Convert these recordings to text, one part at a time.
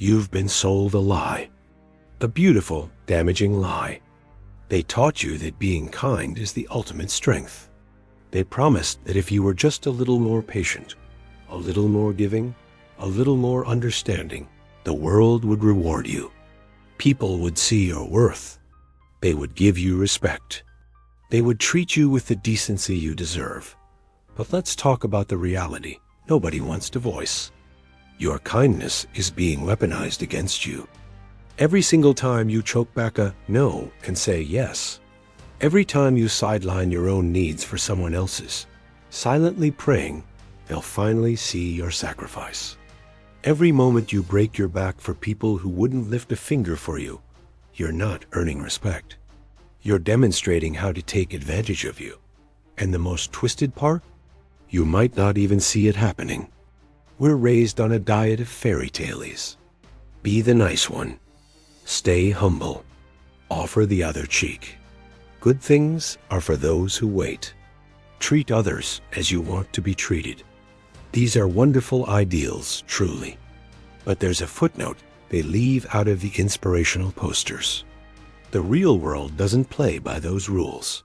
You've been sold a lie. A beautiful, damaging lie. They taught you that being kind is the ultimate strength. They promised that if you were just a little more patient, a little more giving, a little more understanding, the world would reward you. People would see your worth. They would give you respect. They would treat you with the decency you deserve. But let's talk about the reality nobody wants to voice. Your kindness is being weaponized against you. Every single time you choke back a no and say yes, every time you sideline your own needs for someone else's, silently praying they'll finally see your sacrifice. Every moment you break your back for people who wouldn't lift a finger for you, you're not earning respect. You're demonstrating how to take advantage of you. And the most twisted part? You might not even see it happening. We're raised on a diet of fairy tales. Be the nice one. Stay humble. Offer the other cheek. Good things are for those who wait. Treat others as you want to be treated. These are wonderful ideals, truly. But there's a footnote they leave out of the inspirational posters. The real world doesn't play by those rules.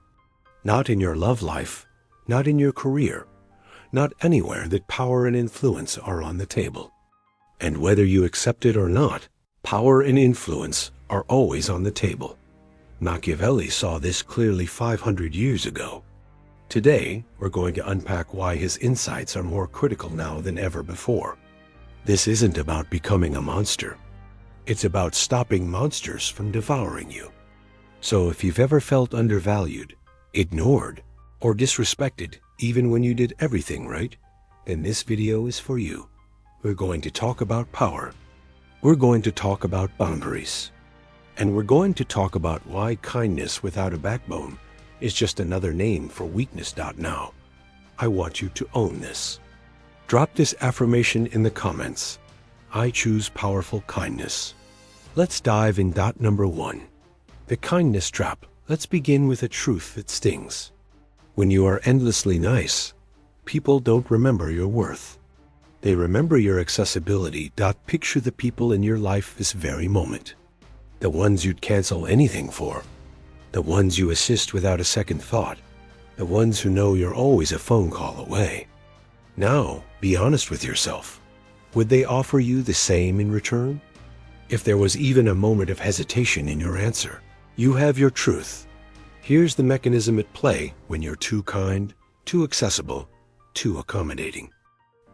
Not in your love life, not in your career, not anywhere that power and influence are on the table. And whether you accept it or not, power and influence are always on the table. Machiavelli saw this clearly 500 years ago. Today, we're going to unpack why his insights are more critical now than ever before. This isn't about becoming a monster. It's about stopping monsters from devouring you. So if you've ever felt undervalued, ignored, or disrespected even when you did everything right, then this video is for you. We're going to talk about power. We're going to talk about boundaries. And we're going to talk about why kindness without a backbone is just another name for weakness. Now, I want you to own this. Drop this affirmation in the comments. I choose powerful kindness. Let's dive in. Number 1. The kindness trap. Let's begin with a truth that stings. When you are endlessly nice, people don't remember your worth. They remember your accessibility. Picture the people in your life this very moment. The ones you'd cancel anything for. The ones you assist without a second thought. The ones who know you're always a phone call away. Now, be honest with yourself. Would they offer you the same in return? If there was even a moment of hesitation in your answer, you have your truth. Here's the mechanism at play when you're too kind, too accessible, too accommodating.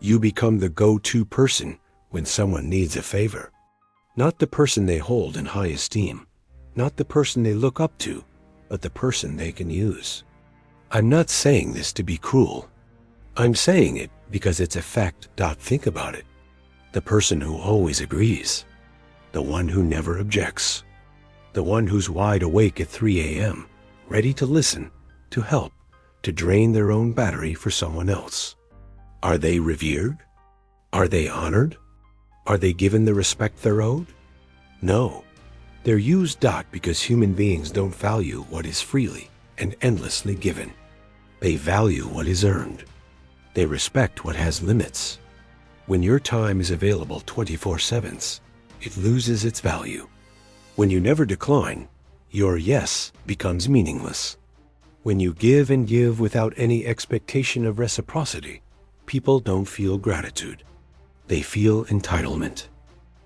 You become the go-to person when someone needs a favor. Not the person they hold in high esteem, not the person they look up to, but the person they can use. I'm not saying this to be cruel. I'm saying it because it's a fact. Think about it. The person who always agrees. The one who never objects. The one who's wide awake at 3 a.m., ready to listen, to help, to drain their own battery for someone else. Are they revered? Are they honored? Are they given the respect they're owed? No. They're used. Because human beings don't value what is freely and endlessly given. They value what is earned. They respect what has limits. When your time is available 24/7, it loses its value. When you never decline, your yes becomes meaningless. When you give and give without any expectation of reciprocity, people don't feel gratitude. They feel entitlement.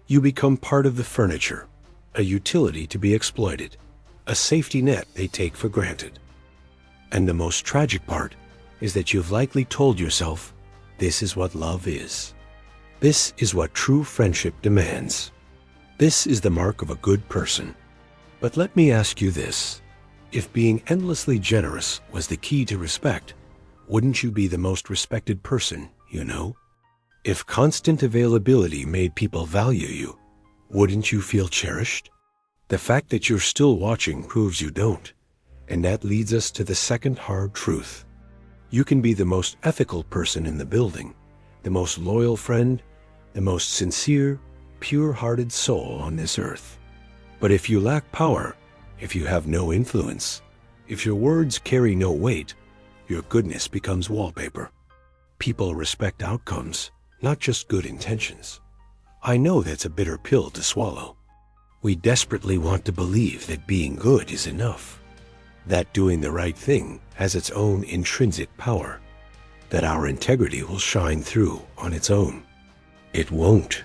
You become part of the furniture, a utility to be exploited, a safety net they take for granted. And the most tragic part is that you've likely told yourself, this is what love is. This is what true friendship demands. This is the mark of a good person. But let me ask you this. If being endlessly generous was the key to respect, wouldn't you be the most respected person you know? If constant availability made people value you, wouldn't you feel cherished? The fact that you're still watching proves you don't. And that leads us to the second hard truth. You can be the most ethical person in the building, the most loyal friend, the most sincere, pure-hearted soul on this earth. But if you lack power, if you have no influence, if your words carry no weight, your goodness becomes wallpaper. People respect outcomes, not just good intentions. I know that's a bitter pill to swallow. We desperately want to believe that being good is enough, that doing the right thing has its own intrinsic power, that our integrity will shine through on its own. It won't.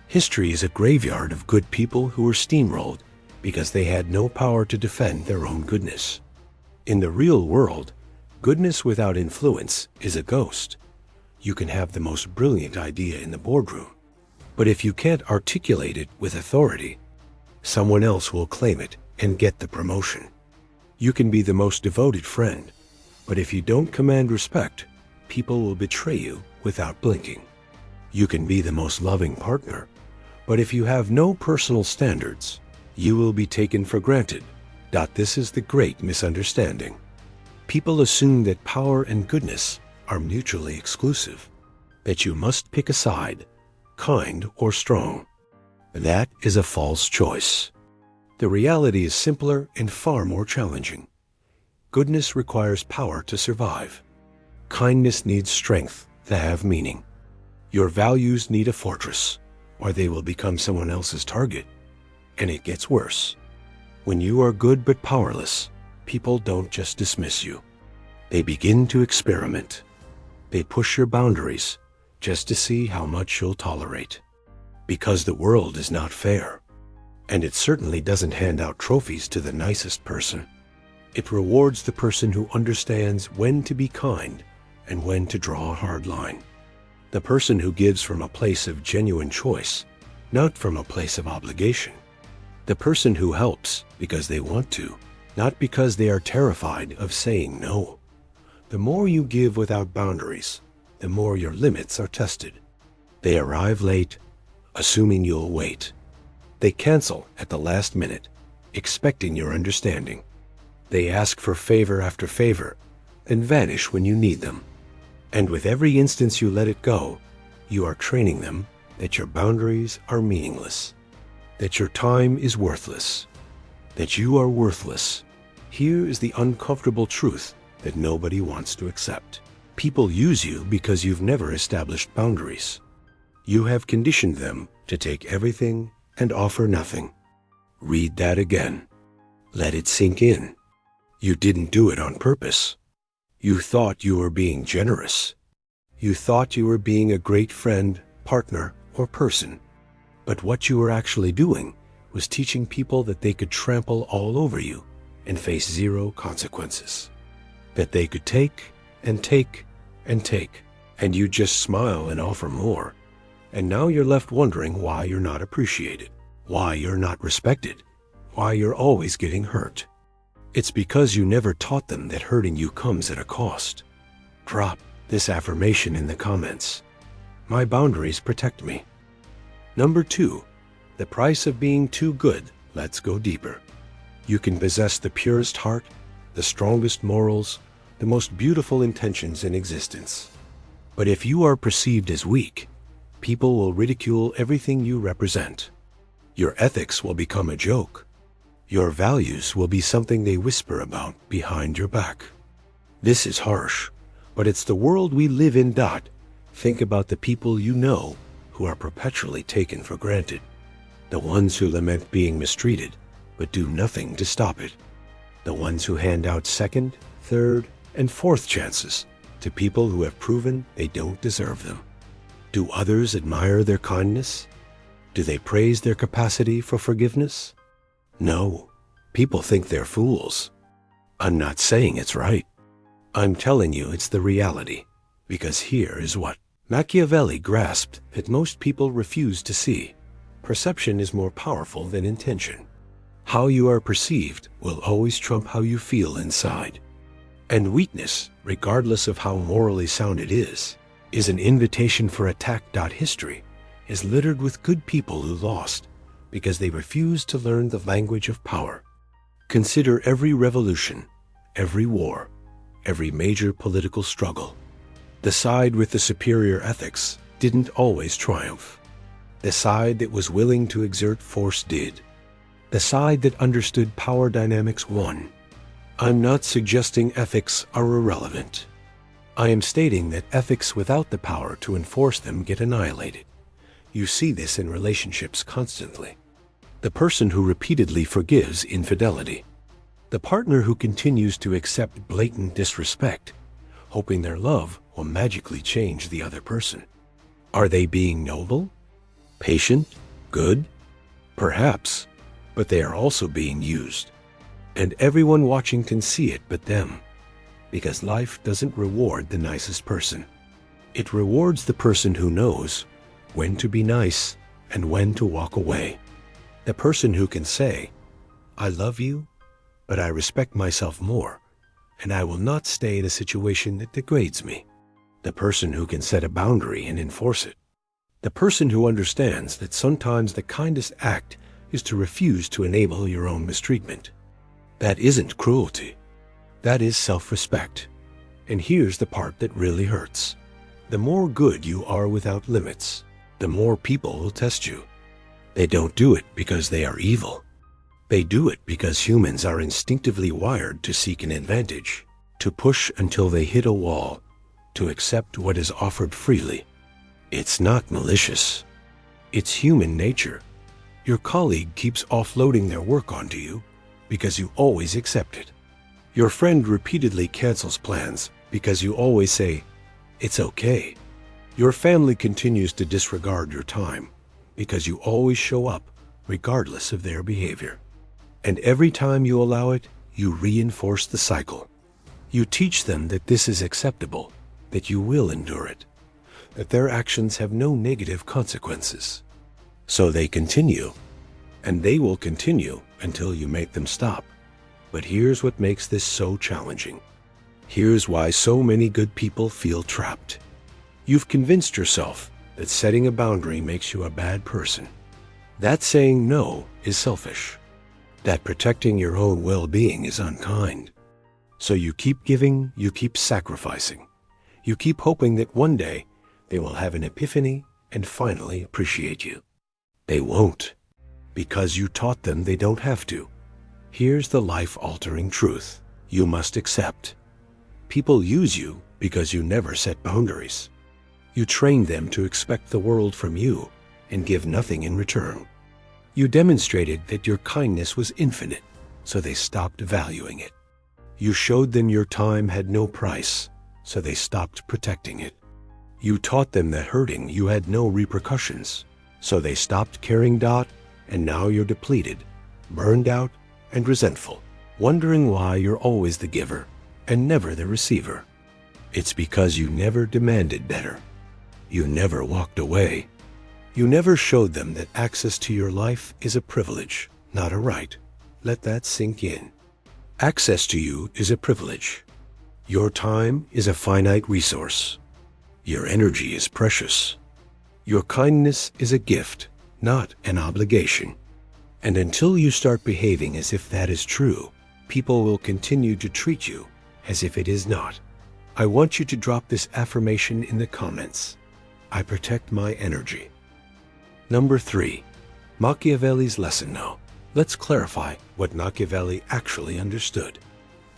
History is a graveyard of good people who were steamrolled because they had no power to defend their own goodness. In the real world, goodness without influence is a ghost. You can have the most brilliant idea in the boardroom, but if you can't articulate it with authority, someone else will claim it and get the promotion. You can be the most devoted friend, but if you don't command respect, people will betray you without blinking. You can be the most loving partner, but if you have no personal standards, you will be taken for granted. This is the great misunderstanding. People assume that power and goodness are mutually exclusive, that you must pick a side, kind or strong. That is a false choice. The reality is simpler and far more challenging. Goodness requires power to survive. Kindness needs strength to have meaning. Your values need a fortress, or they will become someone else's target. And it gets worse. When you are good but powerless, people don't just dismiss you. They begin to experiment. They push your boundaries just to see how much you'll tolerate. Because the world is not fair. And it certainly doesn't hand out trophies to the nicest person. It rewards the person who understands when to be kind and when to draw a hard line. The person who gives from a place of genuine choice, not from a place of obligation. The person who helps because they want to, not because they are terrified of saying no. The more you give without boundaries, the more your limits are tested. They arrive late, assuming you'll wait. They cancel at the last minute, expecting your understanding. They ask for favor after favor, then vanish when you need them. And with every instance you let it go, you are training them that your boundaries are meaningless, that your time is worthless, that you are worthless. Here is the uncomfortable truth that nobody wants to accept. People use you because you've never established boundaries. You have conditioned them to take everything and offer nothing. Read that again. Let it sink in. You didn't do it on purpose. You thought you were being generous. You thought you were being a great friend, partner, or person. But what you were actually doing was teaching people that they could trample all over you and face zero consequences. That they could take and take and take, and you just smile and offer more. And now you're left wondering why you're not appreciated, why you're not respected, why you're always getting hurt. It's because you never taught them that hurting you comes at a cost. Drop this affirmation in the comments. My boundaries protect me. Number 2, the price of being too good. Let's go deeper. You can possess the purest heart, the strongest morals, the most beautiful intentions in existence. But if you are perceived as weak, people will ridicule everything you represent. Your ethics will become a joke. Your values will be something they whisper about behind your back. This is harsh, but it's the world we live in. Think about the people you know who are perpetually taken for granted. The ones who lament being mistreated, but do nothing to stop it. The ones who hand out second, third, and fourth chances to people who have proven they don't deserve them. Do others admire their kindness? Do they praise their capacity for forgiveness? No, people think they're fools. I'm not saying it's right. I'm telling you it's the reality, because here is what Machiavelli grasped that most people refuse to see. Perception is more powerful than intention. How you are perceived will always trump how you feel inside. And weakness, regardless of how morally sound it is an invitation for attack. History is littered with good people who lost because they refused to learn the language of power. Consider every revolution, every war, every major political struggle. The side with the superior ethics didn't always triumph. The side that was willing to exert force did. The side that understood power dynamics won. I'm not suggesting ethics are irrelevant. I am stating that ethics without the power to enforce them get annihilated. You see this in relationships constantly. The person who repeatedly forgives infidelity. The partner who continues to accept blatant disrespect, hoping their love will magically change the other person. Are they being noble? Patient? Good? Perhaps, but they are also being used. And everyone watching can see it but them, because life doesn't reward the nicest person. It rewards the person who knows when to be nice and when to walk away. The person who can say, I love you, but I respect myself more, and I will not stay in a situation that degrades me. The person who can set a boundary and enforce it. The person who understands that sometimes the kindest act is to refuse to enable your own mistreatment. That isn't cruelty. That is self-respect. And here's the part that really hurts. The more good you are without limits, the more people will test you. They don't do it because they are evil. They do it because humans are instinctively wired to seek an advantage, to push until they hit a wall, to accept what is offered freely. It's not malicious. It's human nature. Your colleague keeps offloading their work onto you because you always accept it. Your friend repeatedly cancels plans because you always say, it's okay. Your family continues to disregard your time because you always show up regardless of their behavior. And every time you allow it, you reinforce the cycle. You teach them that this is acceptable, that you will endure it, that their actions have no negative consequences. So they continue, and they will continue until you make them stop. But here's what makes this so challenging. Here's why so many good people feel trapped. You've convinced yourself that setting a boundary makes you a bad person. That saying no is selfish. That protecting your own well-being is unkind. So you keep giving, you keep sacrificing. You keep hoping that one day they will have an epiphany and finally appreciate you. They won't, because you taught them they don't have to. Here's the life-altering truth you must accept. People use you because you never set boundaries. You trained them to expect the world from you and give nothing in return. You demonstrated that your kindness was infinite, so they stopped valuing it. You showed them your time had no price, so they stopped protecting it. You taught them that hurting you had no repercussions, so they stopped caring. And now you're depleted, burned out, and resentful, wondering why you're always the giver and never the receiver. It's because you never demanded better. You never walked away. You never showed them that access to your life is a privilege, not a right. Let that sink in. Access to you is a privilege. Your time is a finite resource. Your energy is precious. Your kindness is a gift, not an obligation. And until you start behaving as if that is true, people will continue to treat you as if it is not. I want you to drop this affirmation in the comments. I protect my energy. Number 3. Machiavelli's lesson now. Let's clarify what Machiavelli actually understood.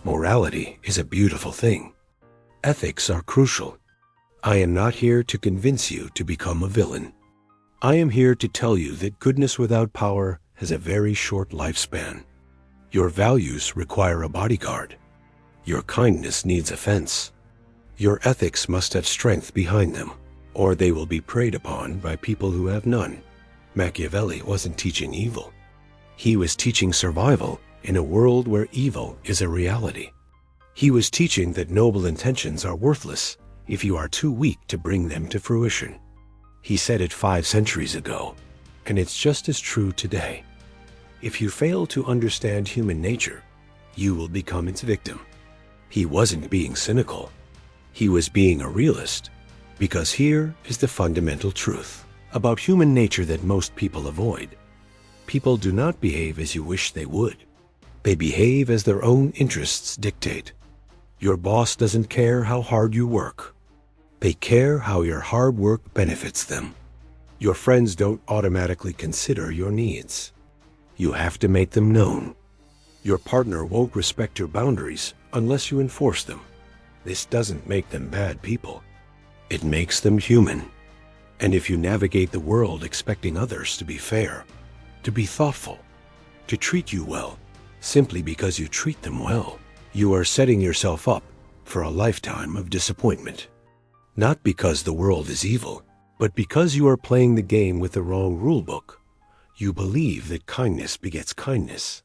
Morality is a beautiful thing. Ethics are crucial. I am not here to convince you to become a villain. I am here to tell you that goodness without power has a very short lifespan. Your values require a bodyguard. Your kindness needs a fence. Your ethics must have strength behind them, or they will be preyed upon by people who have none. Machiavelli wasn't teaching evil. He was teaching survival in a world where evil is a reality. He was teaching that noble intentions are worthless if you are too weak to bring them to fruition. He said it 5 centuries ago, and it's just as true today. If you fail to understand human nature, you will become its victim. He wasn't being cynical. He was being a realist, because here is the fundamental truth about human nature that most people avoid. People do not behave as you wish they would. They behave as their own interests dictate. Your boss doesn't care how hard you work. They care how your hard work benefits them. Your friends don't automatically consider your needs. You have to make them known. Your partner won't respect your boundaries unless you enforce them. This doesn't make them bad people. It makes them human. And if you navigate the world expecting others to be fair, to be thoughtful, to treat you well, simply because you treat them well, you are setting yourself up for a lifetime of disappointment. Not because the world is evil, but because you are playing the game with the wrong rulebook. You believe that kindness begets kindness,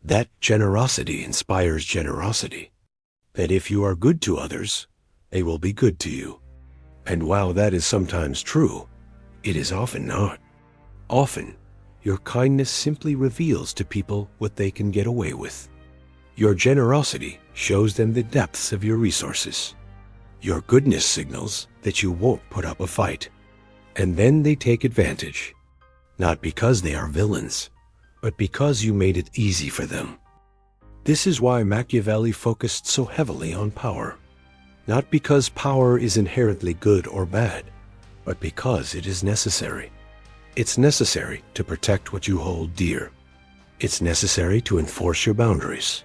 that generosity inspires generosity, that if you are good to others, they will be good to you. And while that is sometimes true, it is often not. Often, your kindness simply reveals to people what they can get away with. Your generosity shows them the depths of your resources. Your goodness signals that you won't put up a fight. And then they take advantage, not because they are villains, but because you made it easy for them. This is why Machiavelli focused so heavily on power. Not because power is inherently good or bad, but because it is necessary. It's necessary to protect what you hold dear. It's necessary to enforce your boundaries.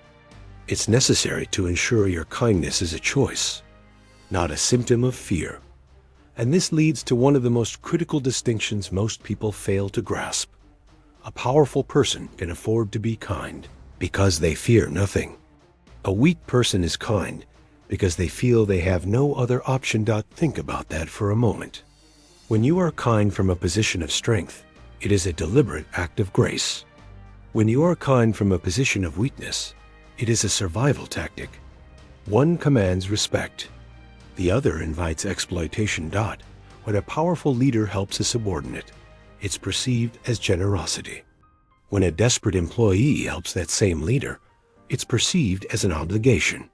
It's necessary to ensure your kindness is a choice, not a symptom of fear. And this leads to one of the most critical distinctions most people fail to grasp. A powerful person can afford to be kind because they fear nothing. A weak person is kind because they feel they have no other option. Think about that for a moment. When you are kind from a position of strength, it is a deliberate act of grace. When you are kind from a position of weakness, it is a survival tactic. One commands respect. The other invites exploitation. When a powerful leader helps a subordinate, it's perceived as generosity. When a desperate employee helps that same leader, it's perceived as an obligation.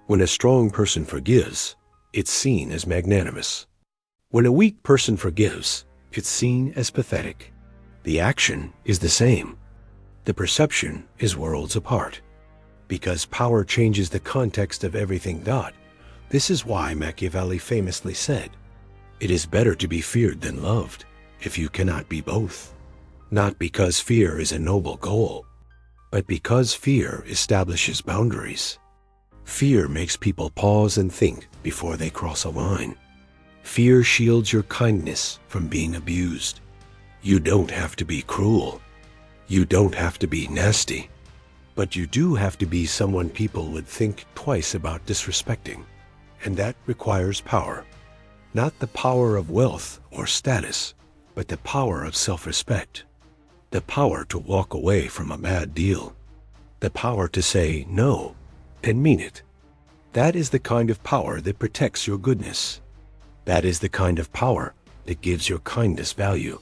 When a strong person forgives, it's seen as magnanimous. When a weak person forgives, it's seen as pathetic. The action is the same. The perception is worlds apart. Because power changes the context of everything. This is why Machiavelli famously said, "It is better to be feared than loved, if you cannot be both." Not because fear is a noble goal, but because fear establishes boundaries. Fear makes people pause and think before they cross a line. Fear shields your kindness from being abused. You don't have to be cruel. You don't have to be nasty. But you do have to be someone people would think twice about disrespecting. And that requires power. Not the power of wealth or status, but the power of self-respect. The power to walk away from a bad deal. The power to say no and mean it. That is the kind of power that protects your goodness. That is the kind of power that gives your kindness value.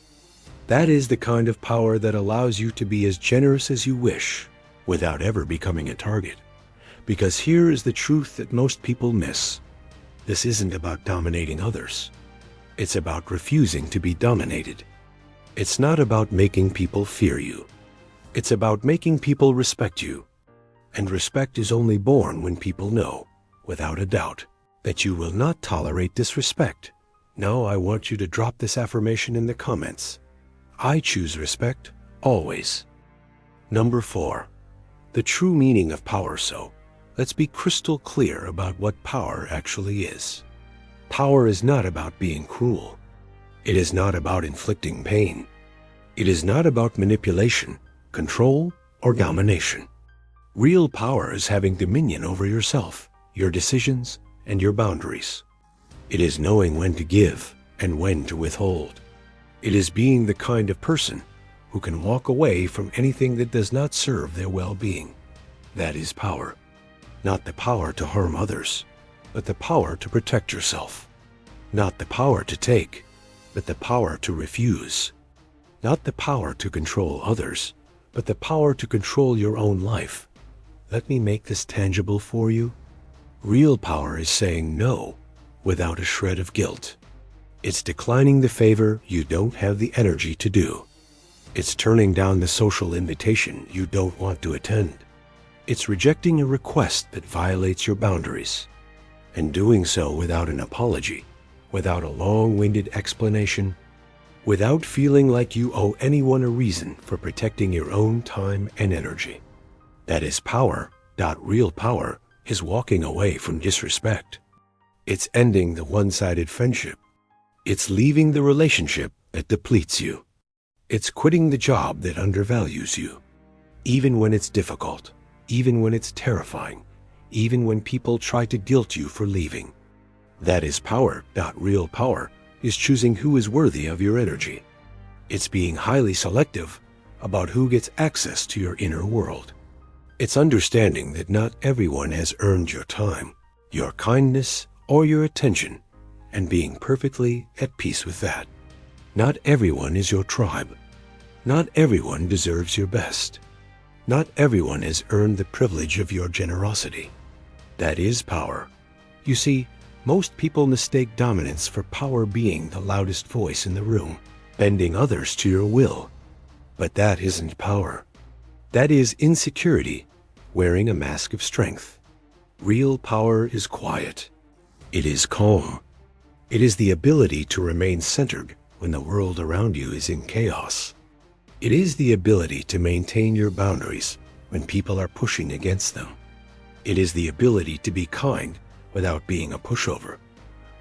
That is the kind of power that allows you to be as generous as you wish without ever becoming a target. Because here is the truth that most people miss. This isn't about dominating others. It's about refusing to be dominated. It's not about making people fear you. It's about making people respect you. And respect is only born when people know, without a doubt, that you will not tolerate disrespect. No, I want you to drop this affirmation in the comments. I choose respect, always. Number 4, the true meaning of power. So, let's be crystal clear about what power actually is. Power is not about being cruel. It is not about inflicting pain. It is not about manipulation, control, or domination. Real power is having dominion over yourself, your decisions, and your boundaries. It is knowing when to give and when to withhold. It is being the kind of person who can walk away from anything that does not serve their well-being. That is power. Not the power to harm others, but the power to protect yourself. Not the power to take, but the power to refuse. Not the power to control others, but the power to control your own life. Let me make this tangible for you. Real power is saying no without a shred of guilt. It's declining the favor you don't have the energy to do. It's turning down the social invitation you don't want to attend. It's rejecting a request that violates your boundaries, and doing so without an apology, without a long-winded explanation, without feeling like you owe anyone a reason for protecting your own time and energy. That is power. Real power is walking away from disrespect. It's ending the one-sided friendship. It's leaving the relationship that depletes you. It's quitting the job that undervalues you. Even when it's difficult, even when it's terrifying, even when people try to guilt you for leaving. That is power. Real power is choosing who is worthy of your energy. It's being highly selective about who gets access to your inner world. It's understanding that not everyone has earned your time, your kindness, or your attention, and being perfectly at peace with that. Not everyone is your tribe. Not everyone deserves your best. Not everyone has earned the privilege of your generosity. That is power. You see, most people mistake dominance for power being the loudest voice in the room, bending others to your will. But that isn't power. That is insecurity, wearing a mask of strength. Real power is quiet. It is calm. It is the ability to remain centered when the world around you is in chaos. It is the ability to maintain your boundaries when people are pushing against them. It is the ability to be kind without being a pushover.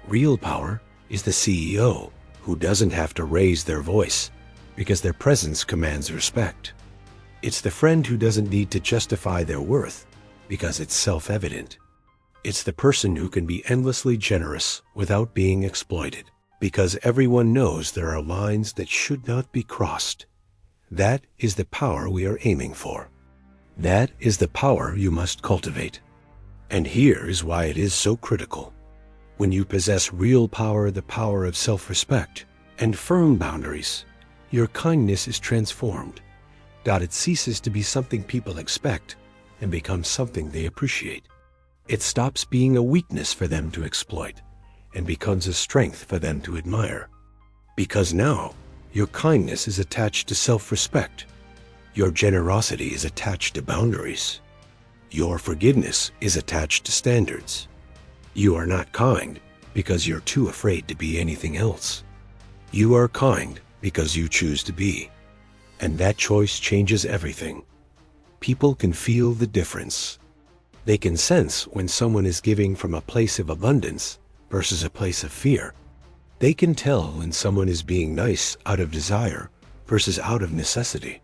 Real power is the CEO who doesn't have to raise their voice because their presence commands respect. It's the friend who doesn't need to justify their worth because it's self-evident. It's the person who can be endlessly generous without being exploited because everyone knows there are lines that should not be crossed. That is the power we are aiming for. That is the power you must cultivate. And here is why it is so critical. When you possess real power, the power of self-respect and firm boundaries, your kindness is transformed. It ceases to be something people expect and becomes something they appreciate. It stops being a weakness for them to exploit and becomes a strength for them to admire. Because now, your kindness is attached to self-respect. Your generosity is attached to boundaries. Your forgiveness is attached to standards. You are not kind because you're too afraid to be anything else. You are kind because you choose to be. And that choice changes everything. People can feel the difference. They can sense when someone is giving from a place of abundance versus a place of fear. They can tell when someone is being nice out of desire versus out of necessity.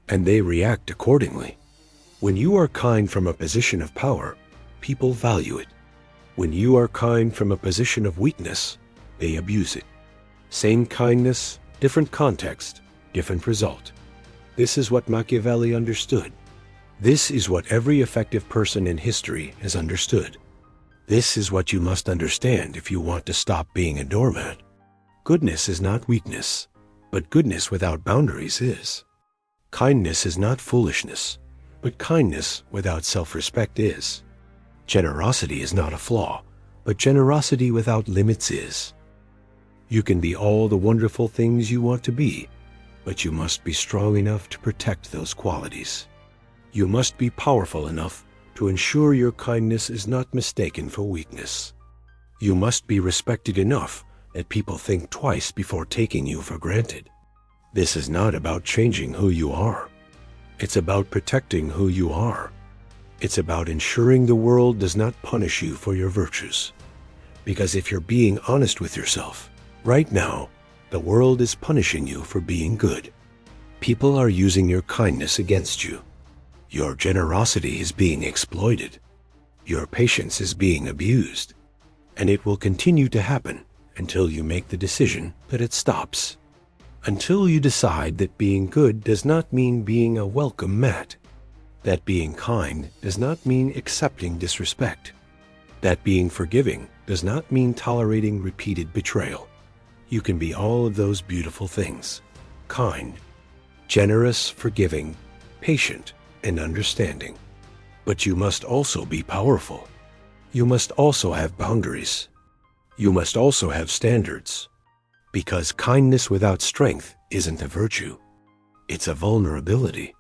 And they react accordingly. When you are kind from a position of power, people value it. When you are kind from a position of weakness, they abuse it. Same kindness, different context, different result. This is what Machiavelli understood. This is what every effective person in history has understood. This is what you must understand if you want to stop being a doormat. Goodness is not weakness, but goodness without boundaries is. Kindness is not foolishness, but kindness without self-respect is. Generosity is not a flaw, but generosity without limits is. You can be all the wonderful things you want to be, but you must be strong enough to protect those qualities. You must be powerful enough to ensure your kindness is not mistaken for weakness. You must be respected enough that people think twice before taking you for granted. This is not about changing who you are. It's about protecting who you are. It's about ensuring the world does not punish you for your virtues. Because if you're being honest with yourself, right now, the world is punishing you for being good. People are using your kindness against you. Your generosity is being exploited. Your patience is being abused. And it will continue to happen until you make the decision that it stops. Until you decide that being good does not mean being a welcome mat. That being kind does not mean accepting disrespect. That being forgiving does not mean tolerating repeated betrayal. You can be all of those beautiful things. Kind, generous, forgiving, patient, and understanding. But you must also be powerful. You must also have boundaries. You must also have standards. Because kindness without strength isn't a virtue. It's a vulnerability.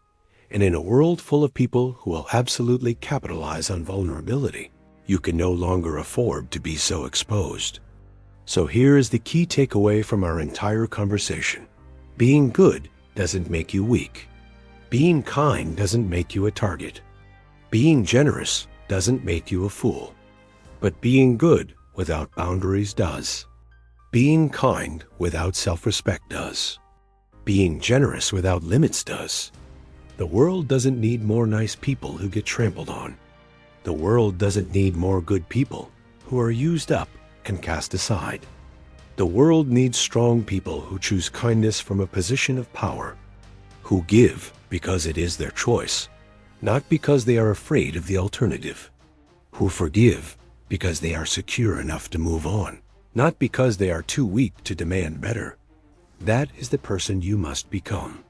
And in a world full of people who will absolutely capitalize on vulnerability, you can no longer afford to be so exposed. So here is the key takeaway from our entire conversation. Being good doesn't make you weak. Being kind doesn't make you a target. Being generous doesn't make you a fool. But being good without boundaries does. Being kind without self-respect does. Being generous without limits does. The world doesn't need more nice people who get trampled on. The world doesn't need more good people who are used up and cast aside. The world needs strong people who choose kindness from a position of power, who give because it is their choice, not because they are afraid of the alternative, who forgive because they are secure enough to move on, not because they are too weak to demand better. That is the person you must become.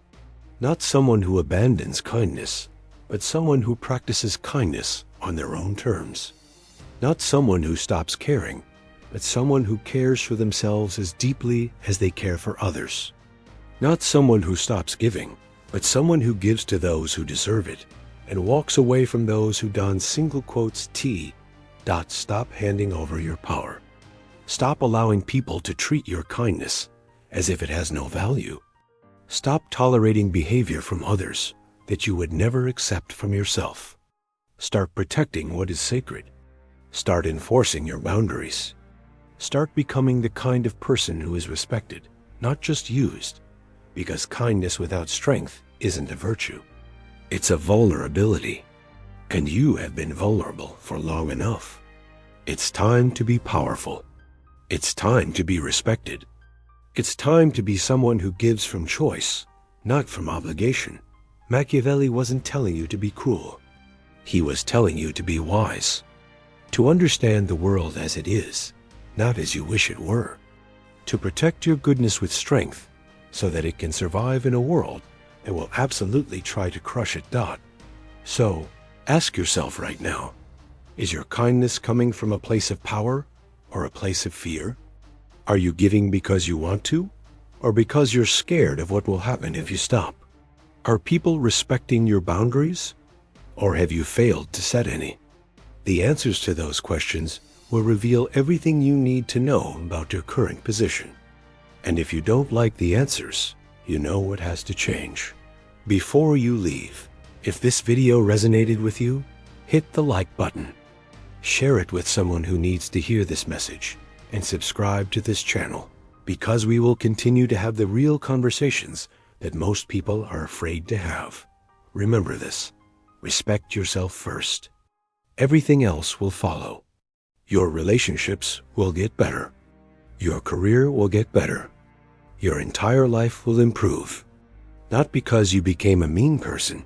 Not someone who abandons kindness, but someone who practices kindness on their own terms. Not someone who stops caring, but someone who cares for themselves as deeply as they care for others. Not someone who stops giving, but someone who gives to those who deserve it and walks away from those who don single quotes T. Stop handing over your power. Stop allowing people to treat your kindness as if it has no value. Stop tolerating behavior from others that you would never accept from yourself. Start protecting what is sacred. Start enforcing your boundaries. Start becoming the kind of person who is respected, not just used, because kindness without strength isn't a virtue. It's a vulnerability, and you have been vulnerable for long enough. It's time to be powerful. It's time to be respected. It's time to be someone who gives from choice, not from obligation. Machiavelli wasn't telling you to be cruel. He was telling you to be wise, to understand the world as it is, not as you wish it were, to protect your goodness with strength so that it can survive in a world that will absolutely try to crush it. So, ask yourself right now, is your kindness coming from a place of power or a place of fear? Are you giving because you want to, or because you're scared of what will happen if you stop? Are people respecting your boundaries, or have you failed to set any? The answers to those questions will reveal everything you need to know about your current position. And if you don't like the answers, you know what has to change. Before you leave, if this video resonated with you, hit the like button. Share it with someone who needs to hear this message, and subscribe to this channel, because we will continue to have the real conversations that most people are afraid to have. Remember this: respect yourself first. Everything else will follow. Your relationships will get better. Your career will get better. Your entire life will improve. Not because you became a mean person,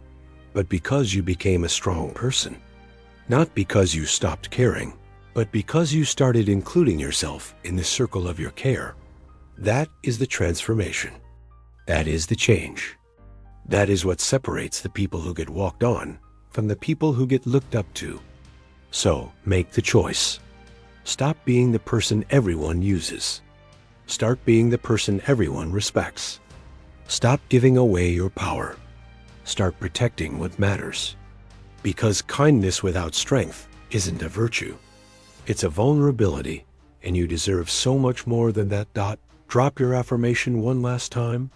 but because you became a strong person. Not because you stopped caring, but because you started including yourself in the circle of your care. That is the transformation. That is the change. That is what separates the people who get walked on from the people who get looked up to. So, make the choice. Stop being the person everyone uses. Start being the person everyone respects. Stop giving away your power. Start protecting what matters. Because kindness without strength isn't a virtue. It's a vulnerability, and you deserve so much more than that. Drop your affirmation one last time.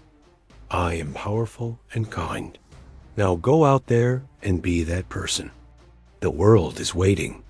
I am powerful and kind. Now go out there and be that person. The world is waiting.